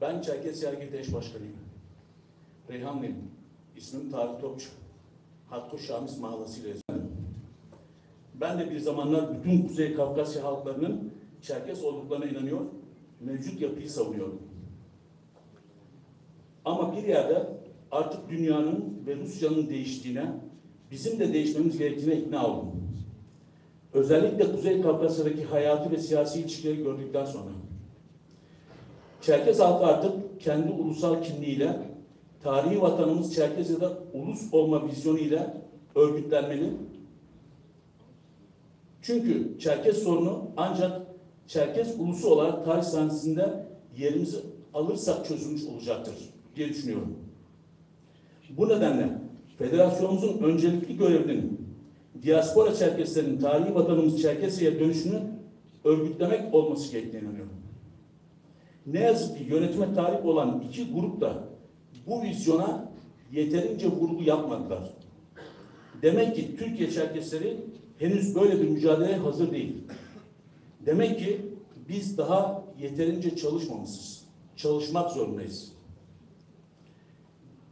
Ben Çerkes Hareketi Eş Başkanıyım. Reyhanlıyım. İsmim Tarık Topçu. Hatko Şamis Mahallası ile yazıyorum. Ben de bir zamanlar bütün Kuzey Kafkasya halklarının Çerkes olduklarına inanıyor, mevcut yapıyı savunuyorum. Ama bir yerde artık dünyanın ve Rusya'nın değiştiğine, bizim de değişmemiz gerektiğine ikna oldum. Özellikle Kuzey Kafkasya'daki hayati ve siyasi ilişkileri gördükten sonra. Çerkes halkı artık kendi ulusal kimliğiyle, tarihi vatanımız Çerkezya'da ulus olma vizyonuyla örgütlenmeli. Çünkü Çerkes sorunu ancak Çerkes ulusu olarak tarih sahnesinde yerimizi alırsak çözülmüş olacaktır diye düşünüyorum. Bu nedenle federasyonumuzun öncelikli görevinin diaspora Çerkeslerin tarihi vatanımız Çerkezya'ya dönüşünü örgütlemek olması gerektiğine inanıyorum. Ne yazık ki yönetime talip olan iki grup da bu vizyona yeterince vurgu yapmadılar. Demek ki Türkiye Çerkesleri henüz böyle bir mücadeleye hazır değil. Demek ki biz daha yeterince çalışmamışız. Çalışmak zorundayız.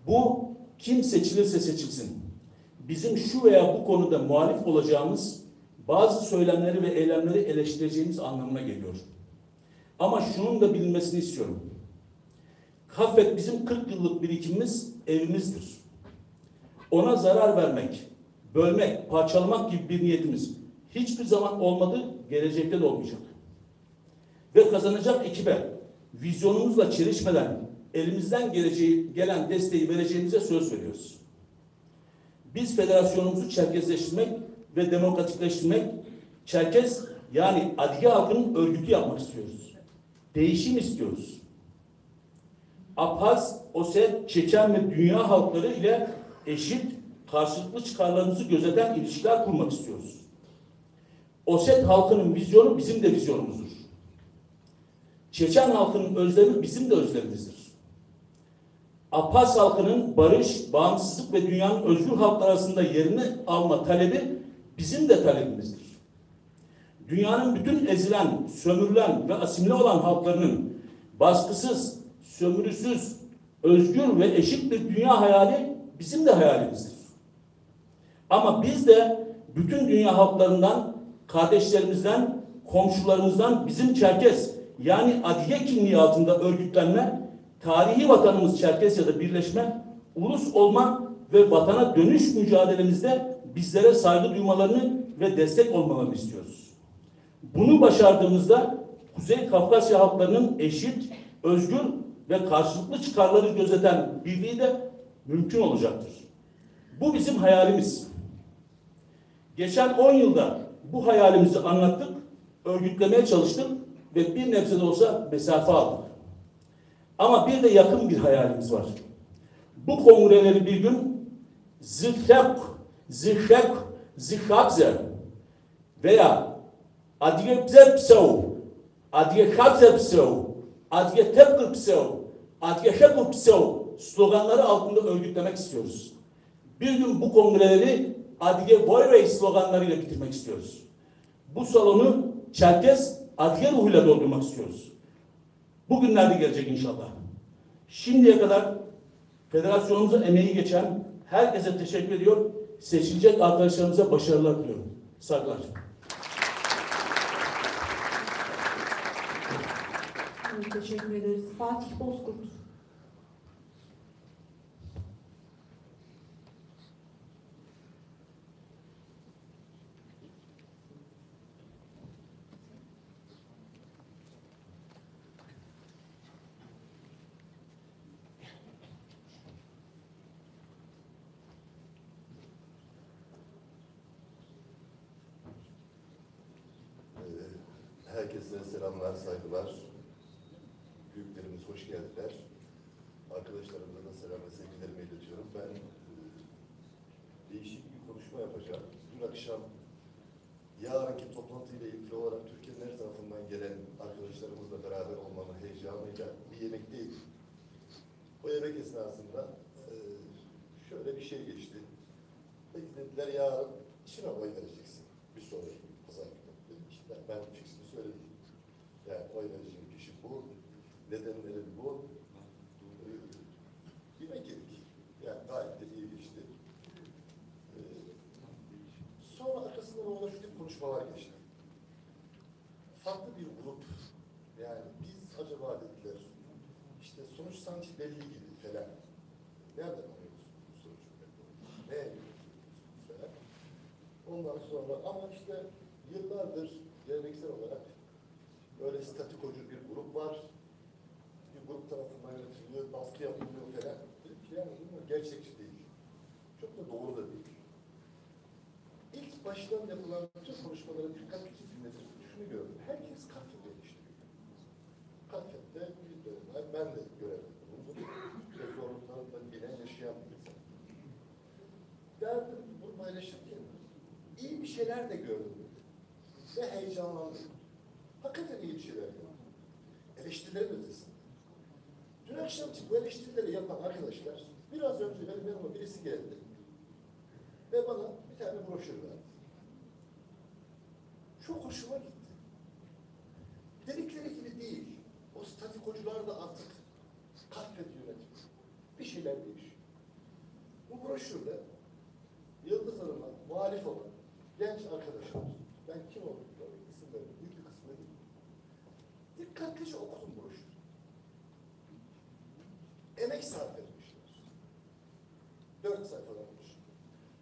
Bu kim seçilirse seçilsin, bizim şu veya bu konuda muhalif olacağımız bazı söylemleri ve eylemleri eleştireceğimiz anlamına geliyor. Ama şunun da bilinmesini istiyorum. Kaffet bizim 40 yıllık birikimimiz, evimizdir. Ona zarar vermek, bölmek, parçalamak gibi bir niyetimiz hiçbir zaman olmadı, gelecekte de olmayacak. Ve kazanacak ekibe vizyonumuzla çelişmeden elimizden gelen desteği vereceğimize söz veriyoruz. Biz federasyonumuzu Çerkezleştirmek ve demokratikleştirmek, Çerkez yani Adige halkının örgütü yapmak istiyoruz. Değişim istiyoruz. Abhaz, Oset, Çeçen ve dünya halkları ile eşit, karşılıklı çıkarlarımızı gözeten ilişkiler kurmak istiyoruz. Oset halkının vizyonu bizim de vizyonumuzdur. Çeçen halkının özlemi bizim de özlemimizdir. Abhaz halkının barış, bağımsızlık ve dünyanın özgür halklar arasında yerini alma talebi bizim de talebimizdir. Dünyanın bütün ezilen, sömürülen ve asimile olan halklarının baskısız, sömürüsüz, özgür ve eşit bir dünya hayali bizim de hayalimizdir. Ama biz de bütün dünya halklarından, kardeşlerimizden, komşularımızdan bizim Çerkes yani Adige kimliği altında örgütlenme, tarihi vatanımız Çerkezya'da birleşme, ulus olma ve vatana dönüş mücadelemizde bizlere saygı duymalarını ve destek olmalarını istiyoruz. Bunu başardığımızda Kuzey Kafkasya halklarının eşit, özgür ve karşılıklı çıkarları gözeten birliği de mümkün olacaktır. Bu bizim hayalimiz. Geçen 10 yılda bu hayalimizi anlattık, örgütlemeye çalıştık ve bir nebze de olsa mesafe aldık. Ama bir de yakın bir hayalimiz var. Bu kongreleri bir gün Zihakze veya Adige Pseu, Adige Kapseu, Adige Tepkırpseu, Adige Şekupseu sloganları altında örgütlemek istiyoruz. Bir gün bu kongreleri Adige Voyvey sloganlarıyla bitirmek istiyoruz. Bu salonu Çerkes Adige ruhuyla doldurmak istiyoruz. Bugünlerde gelecek inşallah. Şimdiye kadar federasyonumuza emeği geçen herkese teşekkür ediyor. Seçilecek arkadaşlarımıza başarılar diliyorum. Saygılar. Teşekkür ederiz. Fatih Bozkurt. Herkese selamlar, saygılar. Büyüklerimiz hoş geldiler. Arkadaşlarımıza da selam ve sevgilerimi iletiyorum. Ben değişik bir konuşma yapacağım. Dün akşam yarınki toplantıyla ilgili olarak Türkiye'nin her tarafından gelen arkadaşlarımızla beraber olmanın heyecanıyla bir yemekteydik. O yemek esnasında şöyle bir şey geçti. Peki dediler, yarın kime oy vereceksin? Bir sonraki pazar günü. Dedim ki ben fiksini söyledim. Yani oy vereceğim kişi bu. nedenleri bu. Yemek yedik. Yani gayet de iyi geçti. Sonra arkasından orada şu tip konuşmalar geçti. Farklı bir grup, yani biz acaba dediler, işte sonuç sanki belli gibi falan. Nereden anlıyorsunuz bu sonucu? Ne yapıyorsunuz falan. Ondan sonra ama işte yıllardır geleneksel olarak böyle statikocu bir grup var. Bir grup tarafından yönetiliyor, baskı yapılıyor falan. Dedim ki yani bunlar gerçekçi değil. Çok da doğru da değil. İlk baştan yapılan bütün konuşmaları dikkatli dinledim. Şunu gördüm. Herkes Kafka'da eleştiriyor. Kafka'da bir dönemler ben de görevim bulundum. Ve zorluklarından bilen yaşayan bir insan. Derdim bunu paylaşırken iyi bir şeyler de gördüm. Ve heyecanlandım. Hakikaten iyi bir şeyler gördüm. Eleştirilerin ötesinde. Dün akşamcı bu eleştirileri yapan arkadaşlar biraz önce benim yanıma birisi geldi. Ve bana bir tane broşür verdi. Çok hoşuma gitti. Dedikleri gibi değil. O statikocular da artık Kafka yönetiyor. Bir şeyler değişiyor. Bu broşürde Yıldız Hanım'a muhalif olan genç arkadaşlar, ben kim oldukları isimlerin büyük bir kısmı değil. Dikkatlice okudum broşürü. Emek sarf etmişler. 4 sayfalarmış.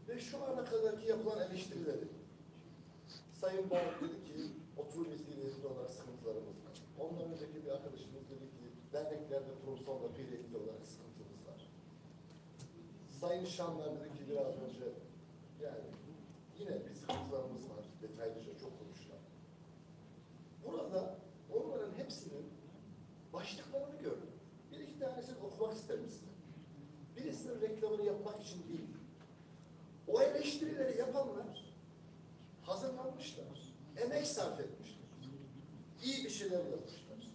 Ve şu ana kadarki yapılan eleştirileri Sayın Bağır dedi ki oturum izniyle ilgili olarak sıkıntılarımız var. Ondan önceki bir arkadaşımız dedi ki derneklerde kurumsal yapıyla ilgili olarak sıkıntımız var. Sayın Şanlar dedi ki biraz önce yani yine bir sıkıntılarımız var. Detaylıca çok konuşulan. Burada onların hepsinin başlıklarını gördüm. Bir iki tanesini okumak isterim size. Birisinin reklamını yapmak için değil. O eleştirileri yapanlar hazırlanmışlar, emek sarf etmişler, iyi bir şeyler yapmışlar,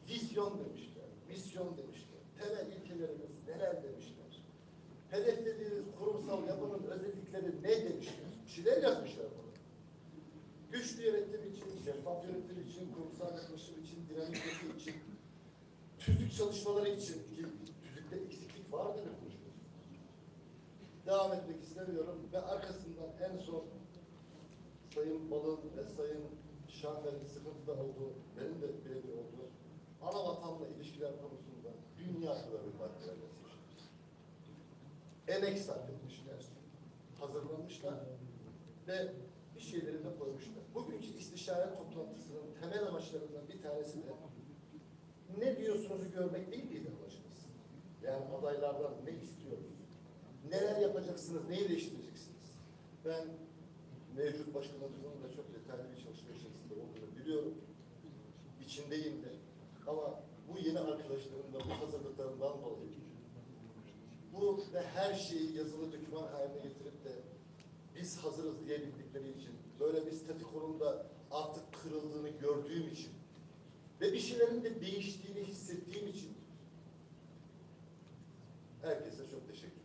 vizyon demişler, misyon demişler, temel ilkelerimiz neler demişler, hedeflediğiniz kurumsal yapının özellikleri ne demişler, bir şeyler yazmışlar burada. Güçlü yönetim için, şeffaf yönetim için, kurumsal yaklaşım için, dinamik yapı için, tüzük çalışmaları için, ki tüzükte eksiklik var dedi konuşuyoruz. Devam etmek istemiyorum ve arkasından en son Sayın Bal'ın ve Sayın Şanver'in sıkıntıda olduğu, benim de birebir olduğu ana vatanla ilişkiler konusunda dünya kadar bir maddeler yazmışlar. Emek sarf etmişler, hazırlanmışlar ve bir şeyleri de koymuşlar. Bugünkü istişare toplantısının temel amaçlarından bir tanesi de ne diyorsunuzu görmek değil miydi amacımız? Yani adaylardan ne istiyoruz? Neler yapacaksınız, neyi değiştireceksiniz? Ben mevcut başkanımızın da çok detaylı bir çalışma içerisinde olduğunu biliyorum. İçindeyim de. Ama bu yeni arkadaşlarım da bu hazırlıklarından dolayı bu ve her şeyi yazılı doküman haline getirip de biz hazırız diyebildikleri için, böyle bir statikonun da artık kırıldığını gördüğüm için ve bir şeylerin de değiştiğini hissettiğim için herkese çok teşekkür ederim.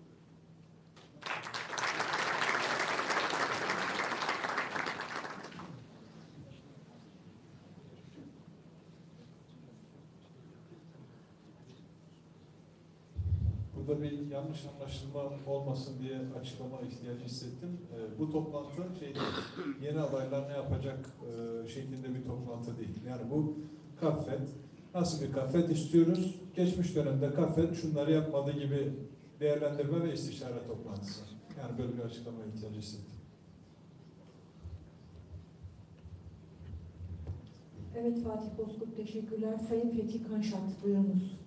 Burada bir yanlış anlaşılma olmasın diye açıklama ihtiyacı hissettim. Bu toplantı yeni adaylar ne yapacak şeklinde bir toplantı değil. Yani bu Kaffet, nasıl bir Kaffet istiyoruz? Geçmiş dönemde Kaffet şunları yapmadı gibi değerlendirme ve istişare toplantısı. Yani böyle bir açıklama ihtiyacı hissettim. Evet Fatih Bozkurt teşekkürler. Sayın Fethi Kanşat buyurunuz.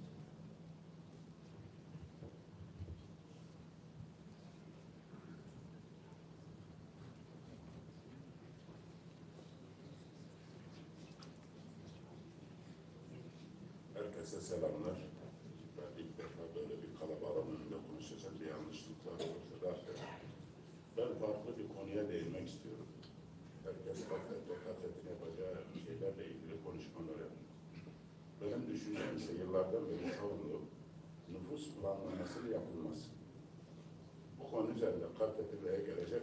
Herkese selamlar. Ben ilk defa böyle bir kalabalığın önünde konuşacağım. Bir yanlışlıklar ortada. Ben farklı bir konuya değinmek istiyorum. Herkes Kaffet'in yapacağı şeylerle ilgili konuşmalar yapıyor. Benim düşüncem ise yıllardan beri savunduğum nüfus planlamasının yapılması. Bu konu üzerinde Kaffet'e gelecek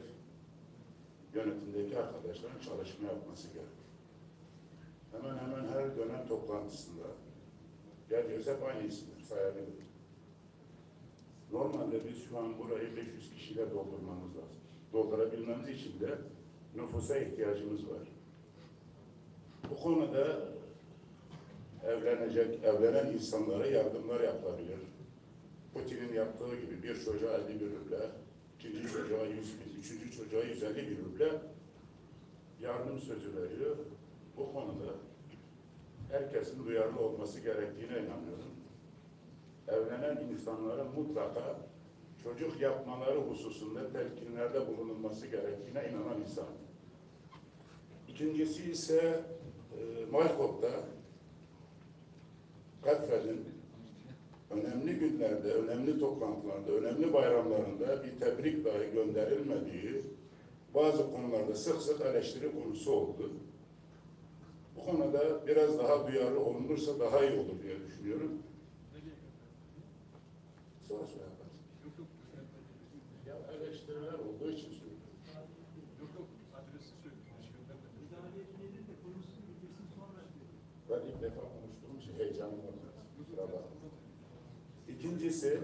yönetimdeki arkadaşların çalışma yapması gerekir. Hemen hemen her dönem toplantısında Geliyoruz hep aynı isimler sayabilirim. Normalde biz şu an burayı 500 kişiyle doldurmamız lazım. Doldurabilmemiz için de nüfusa ihtiyacımız var. Bu konuda evlenen insanlara yardımlar yapılabilir. Putin'in yaptığı gibi bir çocuğa 50 bin ruble, ikinci çocuğa 100 bin, üçüncü çocuğa 150 bin ruble yardım sözü veriyor. Bu konuda herkesin duyarlı olması gerektiğine inanıyorum. Evlenen insanların mutlaka çocuk yapmaları hususunda telkinlerde bulunulması gerektiğine inanan insan. İkincisi ise Maykop'ta Kadfe'nin önemli günlerde, önemli toplantılarda, önemli bayramlarında bir tebrik dahi gönderilmediği bazı konularda sık sık eleştiri konusu oldu. Bu konuda biraz daha duyarlı olunursa daha iyi olur diye düşünüyorum. Sonra yaparız. Ya eleştiriler olduğu için söylüyorum. Ben ilk defa konuştuğum için heyecanım var. İkincisi,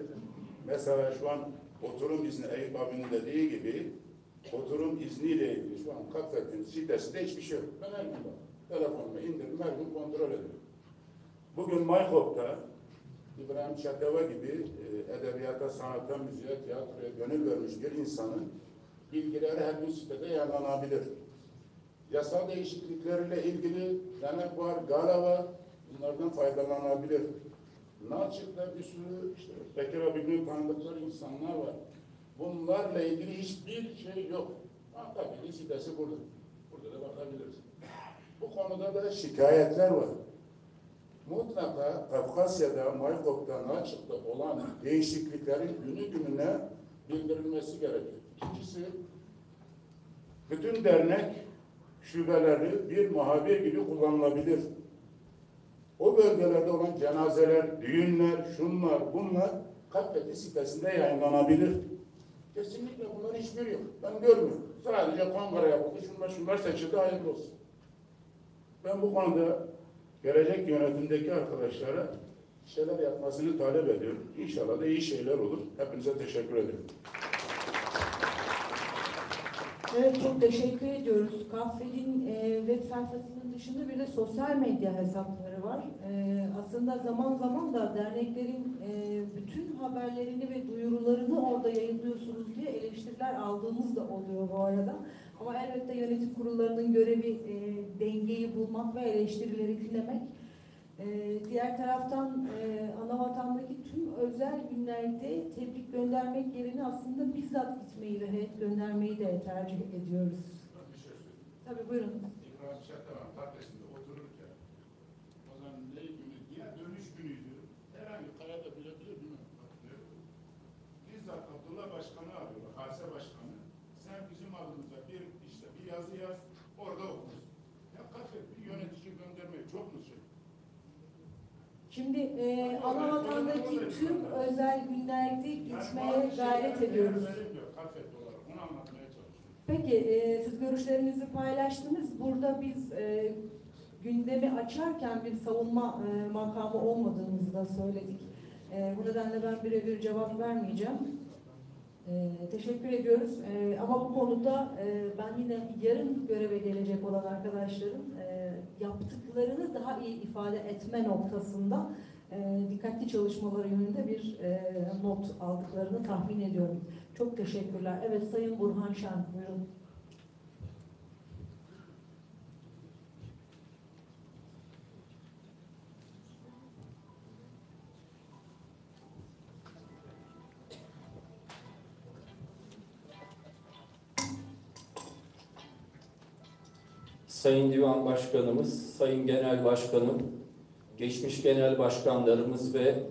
mesela şu an oturum izni Eyüp abinin dediği gibi oturum izniyle ilgili şu an Kadfet'in sitesinde hiçbir şey yok. Ben her gün bak, telefonumu indirdim, her gün kontrol ediyorum. Bugün Maykop'ta İbrahim Çateva gibi edebiyata, sanata, müziğe, tiyatroya gönül vermiş bir insanın bilgileri her gün sitede yayınlanabilir. Yasal değişiklikleriyle ilgili denek var, gala var, bunlardan faydalanabilir. Nalçık'ta bir sürü işte Bekir abinin tanıdıkları insanlar var. Bunlarla ilgili hiçbir şey yok. Tabii sitesi burada. Burada da bakabiliriz. Bu konuda da şikayetler var. Mutlaka Kafkasya'da, Maykop'ta, Nalçık'ta olan değişikliklerin günü gününe bildirilmesi gerekiyor. İkincisi, bütün dernek şubeleri bir muhabir gibi kullanılabilir. O bölgelerde olan cenazeler, düğünler, şunlar, bunlar Kadfeti sitesinde yayınlanabilir. Kesinlikle bunların hiçbiri yok. Ben görmüyorum. Sadece kongre yapıldı, şunlar seçildi, hayırlı olsun. Ben bu konuda gelecek yönetimdeki arkadaşlara şeyler yapmasını talep ediyorum. İnşallah da iyi şeyler olur. Hepinize teşekkür ederim. Evet, çok teşekkür ediyoruz. Kahve'nin web sayfasının dışında bir de sosyal medya hesapları var. Aslında zaman zaman da derneklerin bütün haberlerini ve duyurularını orada yayınlıyorsunuz diye eleştiriler aldığımız da oluyor bu arada. Ama elbette yönetim kurullarının görevi dengeyi bulmak ve eleştirileri dinlemek. Diğer taraftan Anavatan'daki tüm özel günlerde tebrik göndermek yerine aslında bizzat gitmeyi ve heyet göndermeyi de tercih ediyoruz. Bir şey söyleyeyim. Tabii buyurun. İbrahim Çataman Partisi'nde otururken o zaman ne günü? Yine dönüş günüydü. Herhangi kayada bilebilir miyim? Bizzat Abdullah Başkan'ı arıyor. Hase Başkanı. Sen bizim adımıza bir yazı yaz. Orada okursun. Ya Kadfet bir yönetici göndermeyi çok mu şey? Şimdi Anavatan'daki tüm özel günlerde gitmeye gayret ediyoruz. Onu anlatmaya çalışıyorum. Peki, siz görüşlerinizi paylaştınız. Burada biz gündemi açarken bir savunma makamı olmadığımızı da söyledik. Bu nedenle ben birebir cevap vermeyeceğim. Teşekkür ediyoruz. Ama bu konuda ben yine yarın göreve gelecek olan arkadaşların yaptıklarını daha iyi ifade etme noktasında dikkatli çalışmaları yönünde bir not aldıklarını tahmin ediyorum. Çok teşekkürler. Evet, Sayın Burhan Şen, buyurun. Sayın Divan Başkanımız, Sayın Genel Başkanım, geçmiş genel başkanlarımız ve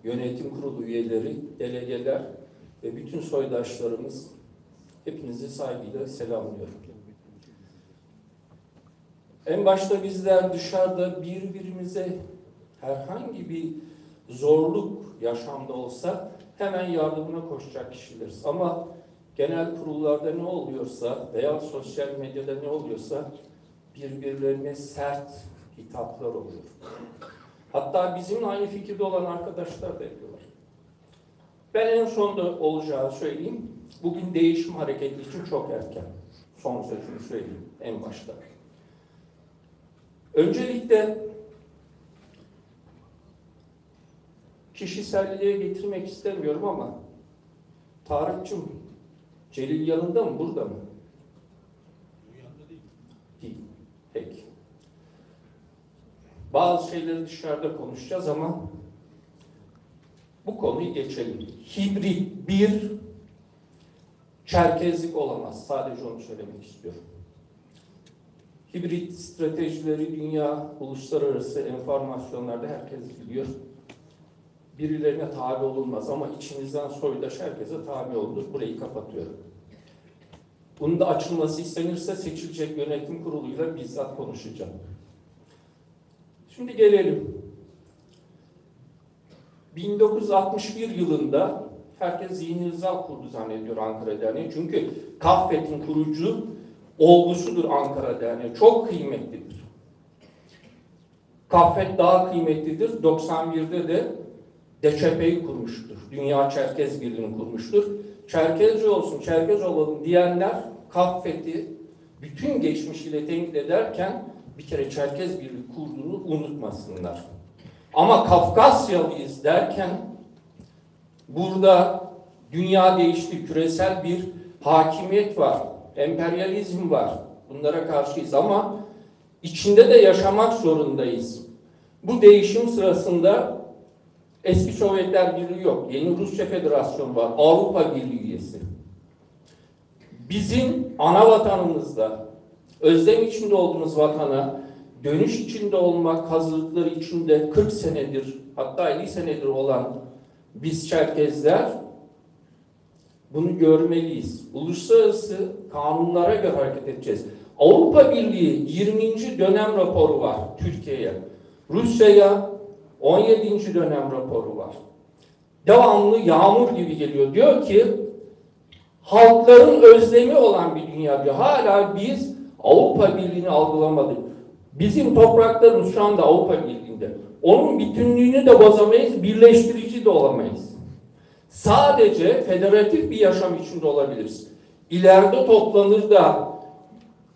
yönetim kurulu üyeleri, delegeler ve bütün soydaşlarımız, hepinizi saygıyla selamlıyorum. En başta bizler dışarıda birbirimize herhangi bir zorluk yaşamda olsa hemen yardımına koşacak kişileriz. Ama genel kurullarda ne oluyorsa veya sosyal medyada ne oluyorsa birbirlerine sert hitaplar oluyor. Hatta bizimle aynı fikirde olan arkadaşlar da yapıyorlar. Ben en sonda olacağını söyleyeyim. Bugün değişim hareketi için çok erken. Son sözümü söyleyeyim en başta. Öncelikle kişiselliğe getirmek istemiyorum ama Tarık'cığım, Celil yanında mı, burada mı? Yanında değil. Değil. Peki. Bazı şeyleri dışarıda konuşacağız ama bu konuyu geçelim. Hibrit bir Çerkezlik olamaz. Sadece onu söylemek istiyorum. Hibrit stratejileri dünya uluslararası enformasyonlarda herkes biliyor. Birilerine tabi olunmaz ama içinizden soydaş herkese tabi olunur. Burayı kapatıyorum. Bunun da açılması istenirse seçilecek yönetim kuruluyla bizzat konuşacağım. Şimdi gelelim. 1961 yılında herkes Zihin Rıza kurdu zannediyor Ankara Derneği. Çünkü Kaffet'in kurucu olgusudur Ankara Derneği. Çok kıymetlidir. Kaffet daha kıymetlidir. 91'de de DÇP'yi kurmuştur. Dünya Çerkez Birliği'ni kurmuştur. Çerkezci olsun, Çerkez olalım diyenler Kaffet'i bütün geçmişiyle tenkit ederken bir kere Çerkez Birliği kurduğunu unutmasınlar. Ama Kafkasyalıyız derken burada dünya değişti, küresel bir hakimiyet var, emperyalizm var. Bunlara karşıyız ama içinde de yaşamak zorundayız. Bu değişim sırasında eski Sovyetler Birliği yok. Yeni Rusya Federasyonu var. Avrupa Birliği üyesi. Bizim ana vatanımızda, özlem içinde olduğumuz vatana dönüş içinde olmak hazırlıkları içinde 40 senedir, hatta 50 senedir olan biz Çerkezler bunu görmeliyiz. Uluslararası kanunlara göre hareket edeceğiz. Avrupa Birliği 20. dönem raporu var Türkiye'ye. Rusya'ya 17. dönem raporu var. Devamlı yağmur gibi geliyor. Diyor ki halkların özlemi olan bir dünya diyor. Hala biz Avrupa Birliği'ni algılamadık. Bizim topraklarımız şu anda Avrupa Birliği'nde. Onun bütünlüğünü de bozamayız, birleştirici de olamayız. Sadece federatif bir yaşam içinde olabiliriz. İleride toplanır da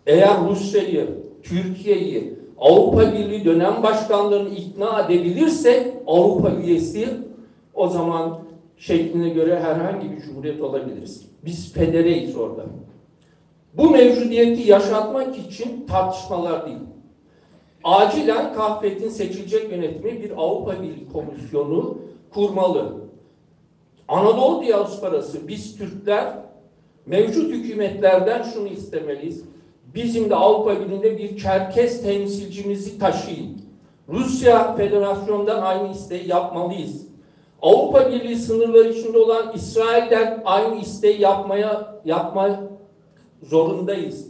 eğer Rusya'yı, Türkiye'yi, Avrupa Birliği dönem başkanlarını ikna edebilirsek Avrupa üyesi, o zaman şekline göre herhangi bir cumhuriyet olabiliriz. Biz federeyiz orada. Bu mevcudiyeti yaşatmak için tartışmalar değil. Acilen Kaffet'in seçilecek yönetimi bir Avrupa Birliği komisyonu kurmalı. Anadolu diasporası, biz Türkler mevcut hükümetlerden şunu istemeliyiz. Bizim de Avrupa Birliği'nde bir Çerkez temsilcimizi taşıyın. Rusya Federasyonu'ndan aynı isteği yapmalıyız. Avrupa Birliği sınırları içinde olan İsrail'den aynı isteği yapma zorundayız.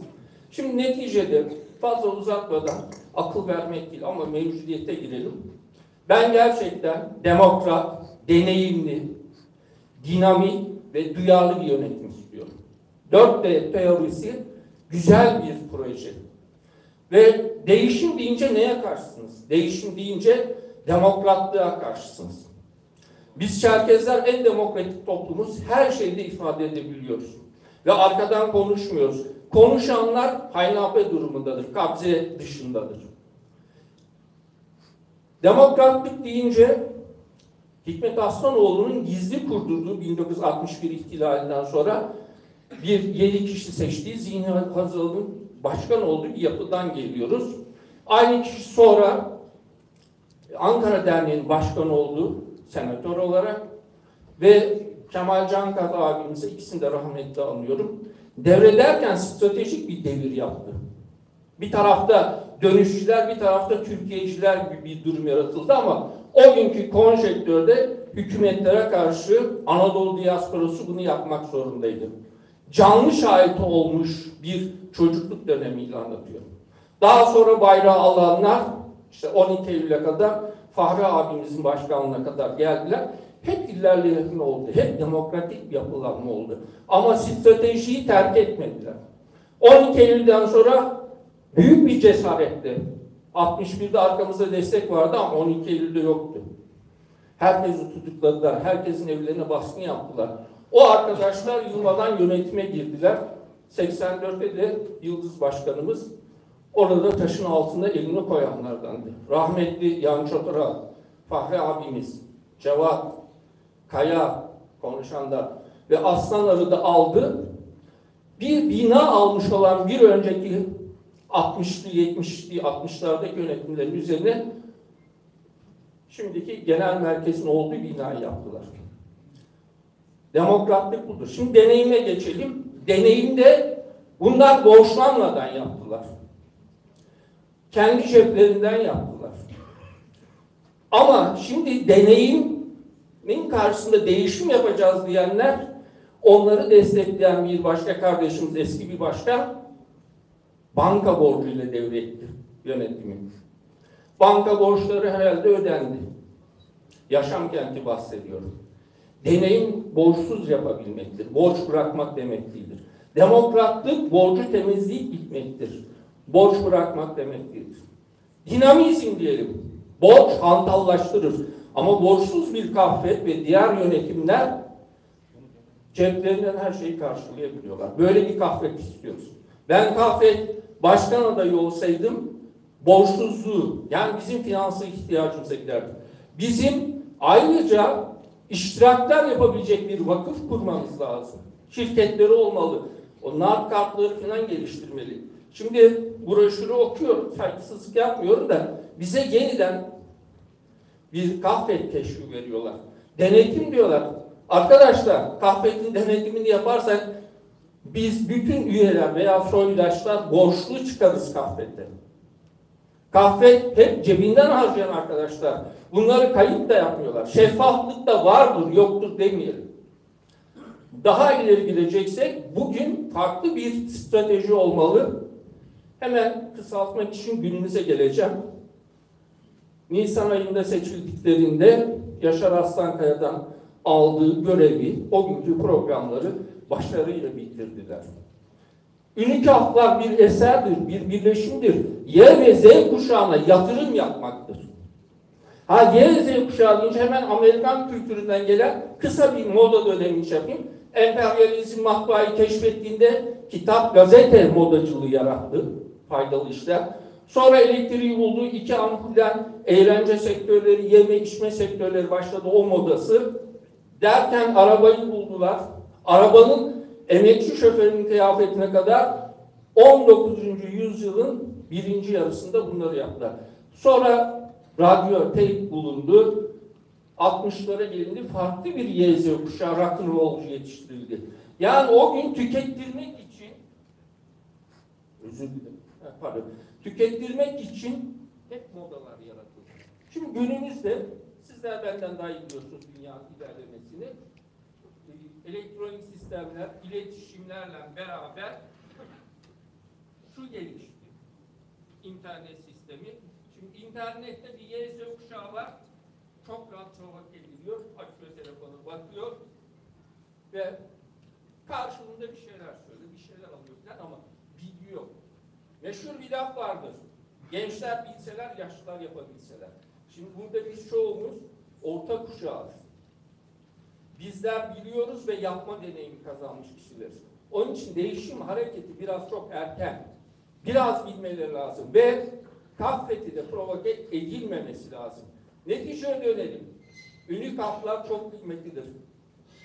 Şimdi neticede fazla uzatmadan akıl vermek değil ama mevcudiyete girelim. Ben gerçekten demokrat, deneyimli, dinamik ve duyarlı bir yönetim istiyorum. 4D teorisi güzel bir proje. Ve değişim deyince neye karşısınız? Değişim deyince demokratlığa karşısınız. Biz Çerkezler en demokratik toplumuz, her şeyde ifade edebiliyoruz. Ve arkadan konuşmuyoruz. Konuşanlar haynape durumundadır, kabze dışındadır. Demokratlık deyince Hikmet Aslanoğlu'nun gizli kurdurduğu 1961 ihtilalinden sonra bir 7 kişi seçtiği Zihin Hazal'ın başkan olduğu bir yapıdan geliyoruz. Aynı kişi sonra Ankara Derneği'nin başkanı oldu senatör olarak ve Kemal Cankaz abimize, ikisini de rahmetle anıyorum. Devrederken stratejik bir devir yaptı. Bir tarafta dönüşçüler, bir tarafta Türkiye'ciler gibi bir durum yaratıldı ama o günkü konjektörde hükümetlere karşı Anadolu diasporası bunu yapmak zorundaydı. Canlı şahit olmuş bir çocukluk dönemiyle anlatıyorum. Daha sonra bayrağı alanlar işte 12 Eylül'e kadar Fahri abimizin başkanlığına kadar geldiler. Hep ilerleme oldu. Hep demokratik bir yapılanma oldu. Ama stratejiyi terk etmediler. 12 Eylül'den sonra büyük bir cesaretle 61'de arkamızda destek vardı ama 12 Eylül'de yoktu. Herkesi tutukladılar. Herkesin evlerine baskın yaptılar. O arkadaşlar yılmadan yönetime girdiler. 84'te de Yıldız Başkanımız orada taşın altında elini koyanlardandı. Rahmetli Yan Çotura, Fahri abimiz, Cevat, Kaya konuşanlar ve Aslan Arı'da aldı. Bir bina almış olan bir önceki 60'lı, 70'li, 60'lardaki yönetimlerin üzerine şimdiki genel merkezin olduğu binayı yaptılar. Demokratlık budur. Şimdi deneyime geçelim. Deneyimde bunlar borçlanmadan yaptılar. Kendi ceplerinden yaptılar. Ama şimdi deneyimin karşısında değişim yapacağız diyenler, onları destekleyen bir başka kardeşimiz, eski bir başkan, banka borcuyla devretti yönetimi. Banka borçları herhalde ödendi. Yaşam kenti bahsediyorum. Deneyim borçsuz yapabilmektir. Borç bırakmak demek değildir. Demokratlık borcu temizleyip gitmektir. Borç bırakmak demek değildir. Dinamizm diyelim. Borç hantallaştırır. Ama borçsuz bir kahve ve diğer yönetimler ceplerinden her şeyi karşılayabiliyorlar. Böyle bir kahve istiyoruz. Ben kahve başkan adayı olsaydım borçsuzluğu, yani bizim finansal ihtiyacımıza giderdi. Bizim ayrıca iştirakler yapabilecek bir vakıf kurmamız lazım. Şirketleri olmalı. O nar kartları falan geliştirmeli. Şimdi broşürü okuyorum, saygısızlık yapmıyorum da bize yeniden bir kahve keşfi veriyorlar. Denetim diyorlar. Arkadaşlar kahvenin denetimini yaparsak biz bütün üyeler veya soydaşlar borçlu çıkarız kahvede. Kahve hep cebinden harcayan arkadaşlar. Bunları kayıt da yapmıyorlar. Şeffaflık da vardır, yoktur demeyelim. Daha ileri gideceksek bugün farklı bir strateji olmalı. Hemen kısaltmak için günümüze geleceğim. Nisan ayında seçildiklerinde Yaşar Aslankaya'dan aldığı görevi, o günkü programları başarıyla bitirdiler. Ünikaflar bir eserdir, bir birleşimdir. Y ve Z kuşağına yatırım yapmaktır. Y ve Z kuşağı deyince hemen Amerikan kültüründen gelen kısa bir moda dönemi yapayım. Emperyalizm matbaayı keşfettiğinde kitap, gazete modacılığı yarattı. Faydalı işler. Sonra elektriği bulduğu iki ampulden eğlence sektörleri, yeme içme sektörleri başladı o modası. Derken arabayı buldular. Arabanın emekçi şoförünün kıyafetine kadar 19. yüzyılın birinci yarısında bunları yaptılar. Sonra radyo, teyp bulundu. 60'lara gelindi. Farklı bir YZ kuşağı rock'n'rollcu yetiştirildi. Yani o gün tükettirmek için tükettirmek için hep modalar yaratıldı. Şimdi günümüzde sizler benden daha iyi biliyorsunuz dünyanın ilerlemesini. Elektronik sistemler, iletişimlerle beraber şu gelişti. İnternet sistemi. Şimdi internette bir YZ kuşağı var. Çok rahat provoke ediliyor. Açıyor telefonu, bakıyor ve karşılığında bir şeyler söylüyor, bir şeyler alıyor falan ama bilgi yok. Meşhur bir laf vardır. Gençler bilseler, yaşlılar yapabilseler. Şimdi burada biz çoğumuz orta kuşağız. Bizler biliyoruz ve yapma deneyimi kazanmış kişileriz. Onun için değişim hareketi biraz çok erken. Biraz bilmeleri lazım ve kahveti de provoke edilmemesi lazım. Neticeye dönelim. Ünikaflar çok kıymetlidir.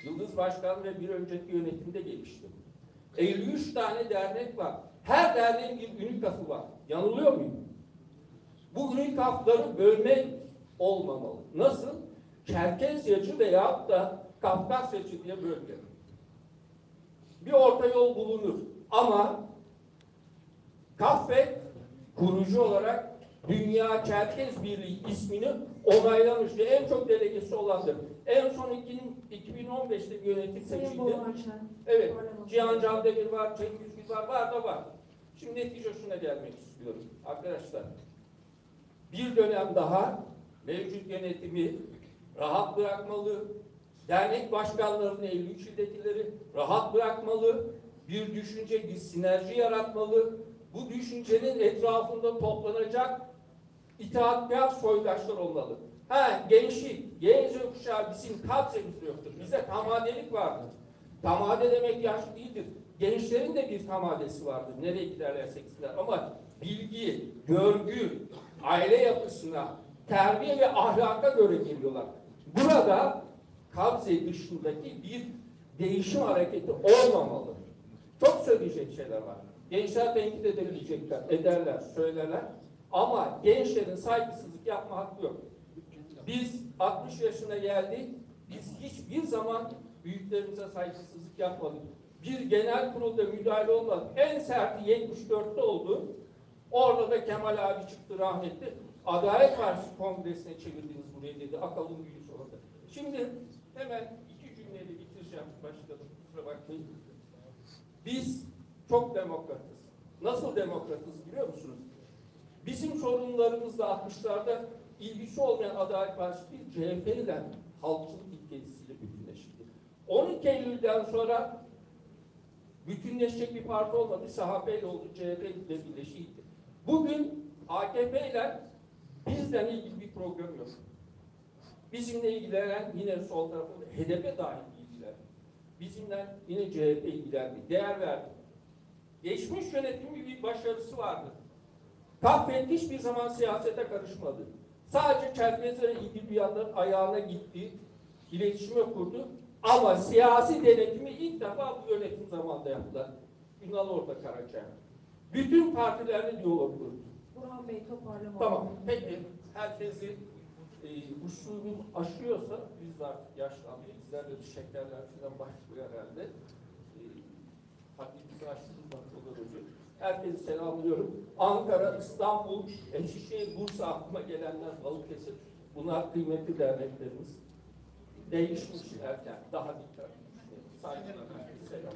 Yıldız Başkan ve bir önceki yönetimde gelişti. 53 tane dernek var. Her derneğin bir ünikafı var. Yanılıyor muyum? Bu ünikafları bölme olmamalı. Nasıl? Çerkezyacı veyahut da Kafkasyacı diye bölge. Bir orta yol bulunur. Ama Kafet kurucu olarak Dünya Çerkez Birliği ismini onaylamış ve en çok delegesi olandır. En son 2015'te bir yönetim seçildi. Evet, Cihan Candemir var, Cengiz Gül var da var. Şimdi netice şuna gelmek istiyorum. Arkadaşlar, bir dönem daha mevcut yönetimi rahat bırakmalı, dernek başkanlarının 53 ildekileri rahat bırakmalı, bir düşünce, bir sinerji yaratmalı, bu düşüncenin etrafında toplanacak İtaatkar soydaşlar olmalı. Gençlik, genç kuşağı bizim kabzemizde yoktur. Bizde tamadelik vardır. Tamade demek yaş değildir. Gençlerin de bir tamadesi vardır. Nereye giderlerse gitsinler. Ama bilgi, görgü, aile yapısına, terbiye ve ahlaka göre geliyorlar. Burada kabze dışındaki bir değişim hareketi olmamalı. Çok söyleyecek şeyler var. Gençler tenkit edebilecekler, ederler, söylerler. Ama gençlerin saygısızlık yapma hakkı yok. Biz 60 yaşına geldik, biz hiçbir zaman büyüklerimize saygısızlık yapmadık. Bir genel kurulda müdahale olmadı. En serti 74'te oldu. Orada da Kemal abi çıktı rahmetli. Adalet Partisi Kongresi'ne çevirdiniz burayı dedi. Akalın büyüsü orada. Şimdi hemen 2 cümleyle bitireceğim. Başladım. Kusura bakmayın. Biz çok demokratız. Nasıl demokratız biliyor musunuz? Bizim sorunlarımızla 60'larda ilgisi olmayan Adalet Partisi değil, CHP'den halkçılık ilkesiyle bütünleşti. 12 Eylül'den sonra bütünleşecek bir parti olmadı. SHP ile oldu, CHP ile birleşikti. Bugün AKP ile bizden ilgili bir program yok. Bizimle ilgilenen yine sol tarafında HDP dahil ilgiler. Bizimle yine CHP ilgilendi. Değer verdi. Geçmiş yönetimin bir başarısı vardı. Kahvet hiçbir zaman siyasete karışmadı. Sadece Çerkezlere ilgili bir yandan ayağına gitti, iletişime kurdu. Ama siyasi denetimi ilk defa bu yönetim zamanında yaptılar. Ünal orada Karaçay. Bütün partilerle diyalog kurdu. Burhan Bey toparlamalı. Tamam. Peki herkesi usulüm aşıyorsa biz de artık yaşlandık. Bizlerde de şekerler falan başlıyor herhalde. Haddimizi aştığımız noktalar oluyor. Herkesi selamlıyorum. Ankara, İstanbul, Eskişehir, Bursa aklıma gelenler, Balıkesir. Bunlar kıymetli derneklerimiz. Değişmiş erken. Daha dikkatli düşünelim. Saygılar. Selam.